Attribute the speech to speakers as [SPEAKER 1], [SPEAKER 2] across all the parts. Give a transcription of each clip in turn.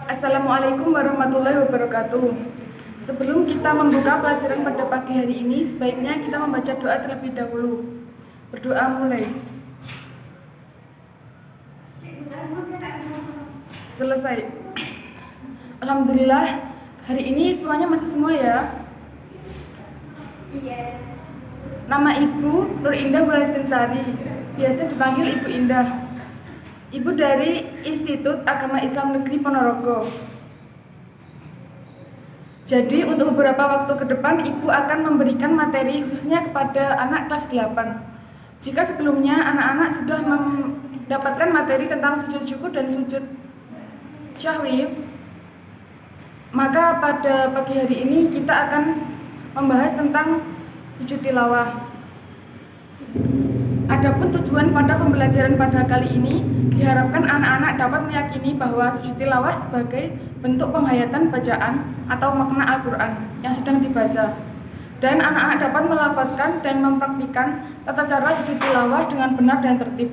[SPEAKER 1] Assalamualaikum warahmatullahi wabarakatuh. Sebelum kita membuka pelajaran pada pagi hari ini, sebaiknya kita membaca doa terlebih dahulu. Berdoa mulai. Selesai. Alhamdulillah, hari ini semuanya masih semua ya. Nama Ibu Nur Indah Gulaistinsari, biasa dipanggil Ibu Indah. Ibu dari Institut Agama Islam Negeri Ponorogo. Jadi untuk beberapa waktu ke depan Ibu akan memberikan materi khususnya kepada anak kelas 8. Jika sebelumnya anak-anak sudah mendapatkan materi tentang sujud syukur dan sujud syahwi, maka pada pagi hari ini kita akan membahas tentang sujud tilawah. Adapun tujuan pada pembelajaran pada kali ini, diharapkan anak-anak dapat meyakini bahwa sujud tilawah sebagai bentuk penghayatan bacaan atau makna Al-Quran yang sedang dibaca. Dan anak-anak dapat melafazkan dan mempraktikkan tata cara sujud tilawah dengan benar dan tertib.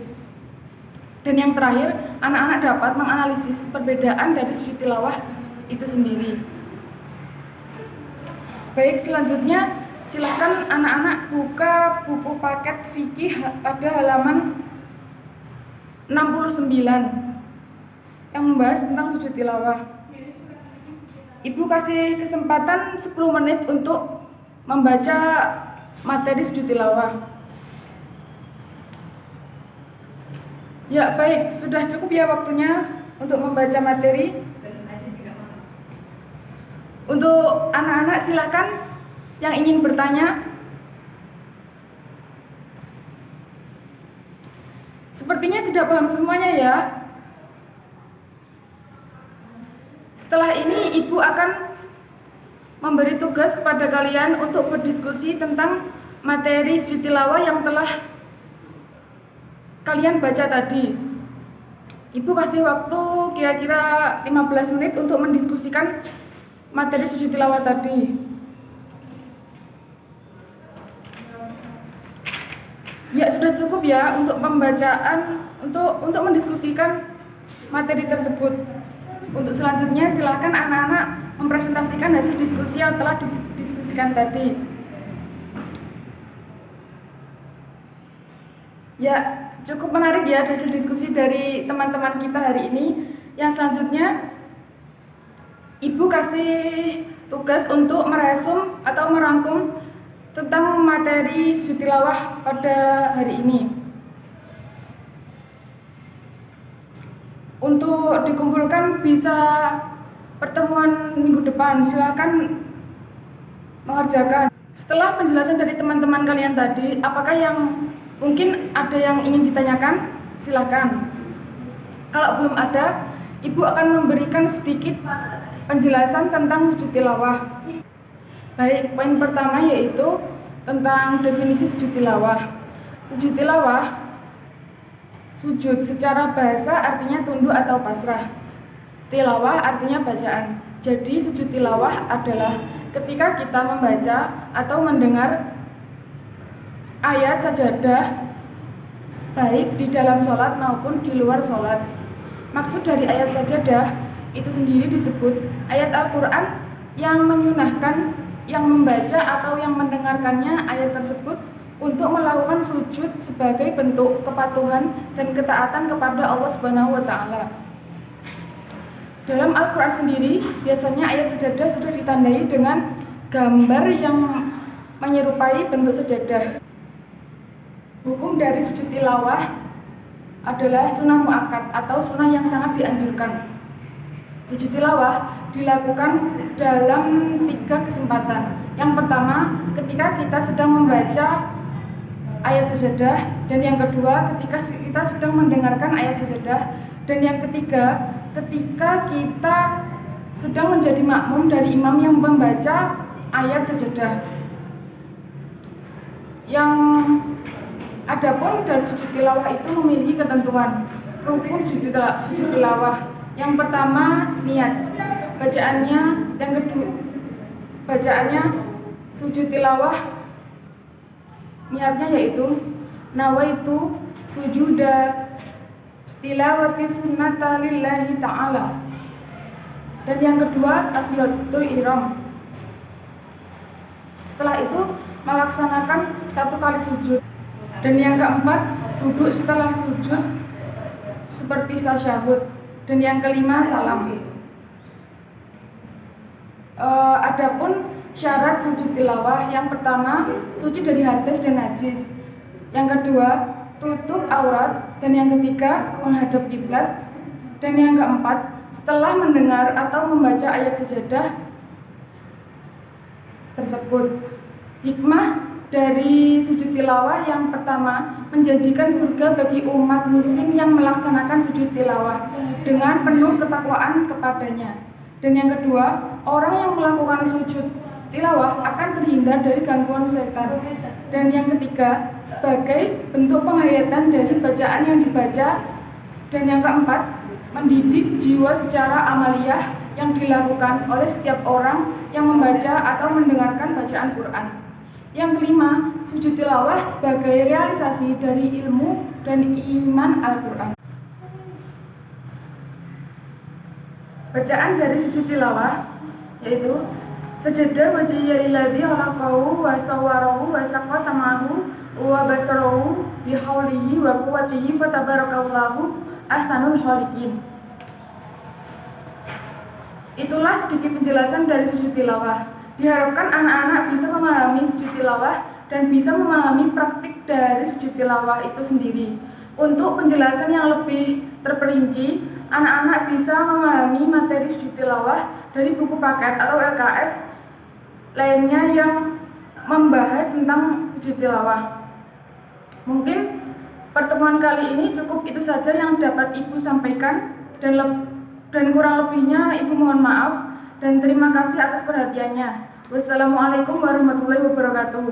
[SPEAKER 1] Dan yang terakhir, anak-anak dapat menganalisis perbedaan dari sujud tilawah itu sendiri. Baik, selanjutnya silakan anak-anak buka buku paket fikih pada halaman 69 yang membahas tentang sujud tilawah. Ibu kasih kesempatan 10 menit untuk membaca materi sujud tilawah. Ya baik, sudah cukup ya waktunya untuk membaca materi. Untuk anak-anak silakan yang ingin bertanya. Sepertinya sudah paham semuanya ya. Setelah ini Ibu akan memberi tugas kepada kalian untuk berdiskusi tentang materi sujud tilawah yang telah kalian baca tadi. Ibu kasih waktu kira-kira 15 menit untuk mendiskusikan materi sujud tilawah tadi. Ya sudah cukup ya untuk pembacaan, untuk mendiskusikan materi tersebut. Untuk selanjutnya silakan anak-anak mempresentasikan hasil diskusi yang telah didiskusikan tadi. Ya cukup menarik ya hasil diskusi dari teman-teman kita hari ini. Yang selanjutnya Ibu kasih tugas untuk meresum atau merangkum tentang materi sujud tilawah pada hari ini. Untuk dikumpulkan bisa pertemuan minggu depan, silakan mengerjakan. Setelah penjelasan dari teman-teman kalian tadi, apakah yang mungkin ada yang ingin ditanyakan? Silakan. Kalau belum ada, Ibu akan memberikan sedikit penjelasan tentang sujud tilawah. Baik, poin pertama yaitu tentang definisi sujud tilawah. Sujud tilawah, sujud secara bahasa artinya tunduk atau pasrah. Tilawah artinya bacaan. Jadi sujud tilawah adalah ketika kita membaca atau mendengar ayat sajadah baik di dalam sholat maupun di luar sholat. Maksud dari ayat sajadah itu sendiri disebut ayat Al-Quran yang menyunahkan yang membaca atau yang mendengarkannya ayat tersebut untuk melakukan sujud sebagai bentuk kepatuhan dan ketaatan kepada Allah Subhanahu wa Ta'ala. Dalam Al-Quran sendiri, biasanya ayat sajadah sudah ditandai dengan gambar yang menyerupai bentuk sajadah. Hukum dari sujud tilawah adalah sunnah muakkad atau sunnah yang sangat dianjurkan. Sujud tilawah dilakukan dalam 3 kesempatan. Yang pertama, ketika kita sedang membaca ayat sajadah, dan yang kedua, ketika kita sedang mendengarkan ayat sajadah, dan yang ketiga, ketika kita sedang menjadi makmum dari imam yang membaca ayat sajadah. Yang adapun dari sujud tilawah itu memiliki ketentuan. Rukun sujud tilawah. Yang pertama, niat. Bacaannya, yang kedua, bacaannya sujud tilawah, niatnya yaitu nawaitu sujuda tilawati sunnata lillahi ta'ala. Dan yang kedua, takbiratul ihram. Setelah itu melaksanakan 1 kali sujud. Dan yang keempat, duduk setelah sujud seperti tasyahud. Dan yang kelima, salam. Adapun syarat sujud tilawah, yang pertama, suci dari hadas dan najis. Yang kedua, tutup aurat. Dan yang ketiga, menghadap kiblat. Dan yang keempat, setelah mendengar atau membaca ayat sajadah tersebut. Hikmah dari sujud tilawah yang pertama, menjanjikan surga bagi umat muslim yang melaksanakan sujud tilawah dengan penuh ketakwaan kepadanya. Dan yang kedua, orang yang melakukan sujud tilawah akan terhindar dari gangguan setan. Dan yang ketiga, sebagai bentuk penghayatan dari bacaan yang dibaca. Dan yang keempat, mendidik jiwa secara amaliyah yang dilakukan oleh setiap orang yang membaca atau mendengarkan bacaan Quran. Yang kelima, sujud tilawah sebagai realisasi dari ilmu dan iman Al-Quran. Bacaan dari sujud tilawah yaitu sajada wajhiya illadzi khalaqahu wa sawwarahu wa saqqa sam'ahu wa basarahu bihaulihi wa quwwatihi fatabarakallahu ahsanul khaliqin. Itulah sedikit penjelasan dari sujud tilawah. Diharapkan anak-anak bisa memahami sujud tilawah dan bisa memahami praktik dari sujud tilawah itu sendiri. Untuk penjelasan yang lebih terperinci, anak-anak bisa memahami materi sujud tilawah dari buku paket atau LKS lainnya yang membahas tentang sujud tilawah. Mungkin pertemuan kali ini cukup itu saja yang dapat Ibu sampaikan, dan kurang lebihnya Ibu mohon maaf dan terima kasih atas perhatiannya. Wassalamualaikum warahmatullahi wabarakatuh.